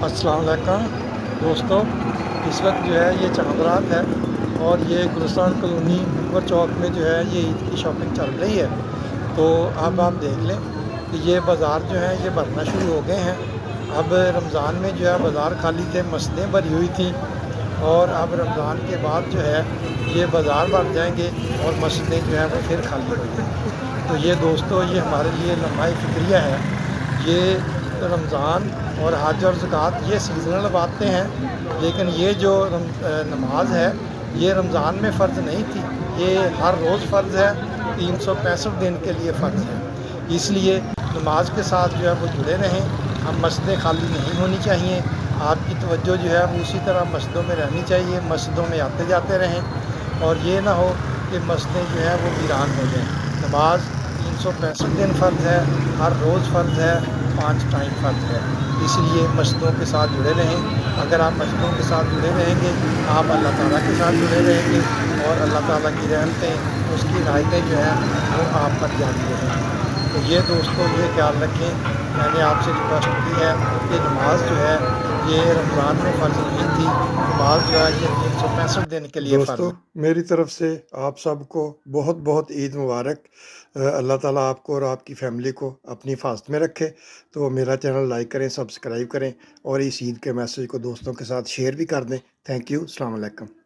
السلام علیکم دوستو، اس وقت جو ہے یہ چاند رات ہے اور یہ گلستان کالونی اکبر چوک میں جو ہے یہ عید کی شاپنگ چل رہی ہے۔ تو اب آپ دیکھ لیں کہ یہ بازار جو ہیں یہ بھرنا شروع ہو گئے ہیں۔ اب رمضان میں جو ہے بازار خالی تھے، مسجدیں بھری ہوئی تھیں، اور اب رمضان کے بعد جو ہے یہ بازار بھر جائیں گے اور مسجدیں جو ہیں وہ پھر خالی ہو جائیں گی۔ تو یہ دوستو، یہ ہمارے لیے لمحہ فکریہ ہے۔ یہ رمضان اور حج اور زکوٰۃ یہ سیزنل باتیں ہیں، لیکن یہ جو نماز ہے یہ رمضان میں فرض نہیں تھی، یہ ہر روز فرض ہے، 365 دن کے لیے فرض ہے۔ اس لیے نماز کے ساتھ جو ہے وہ جڑے رہیں۔ ہم مسجدیں خالی نہیں ہونی چاہیے، آپ کی توجہ جو ہے وہ اسی طرح مسجدوں میں رہنی چاہیے، مسجدوں میں آتے جاتے رہیں، اور یہ نہ ہو کہ مسجدیں جو ہیں وہ ویران ہو جائیں۔ نماز 365 دن فرض ہے، ہر روز فرض ہے، 5 ٹائم فرض ہے۔ اس لیے مسجدوں کے ساتھ جڑے رہیں۔ اگر آپ مسجدوں کے ساتھ جڑے رہیں گے، آپ اللہ تعالیٰ کے ساتھ جڑے رہیں گے، اور اللہ تعالیٰ کی رحمتیں، اس کی عنایتیں جو ہیں وہ آپ پر جاری رہیں گی۔ تو یہ دوستو، یہ خیال رکھیں، میں نے آپ سے ریکویسٹ کی ہے کہ نماز جو ہے یہ رمضان میں فرض نہیں تھی، نماز جو ہے یہ 365 دن کے لیے فرض دوستو، ہے۔ میری طرف سے آپ سب کو بہت بہت عید مبارک۔ اللہ تعالیٰ آپ کو اور آپ کی فیملی کو اپنی حفاظت میں رکھے۔ تو میرا چینل لائک کریں، سبسکرائب کریں، اور اس عید کے میسیج کو دوستوں کے ساتھ شیئر بھی کر دیں۔ تھینک یو، السلام علیکم۔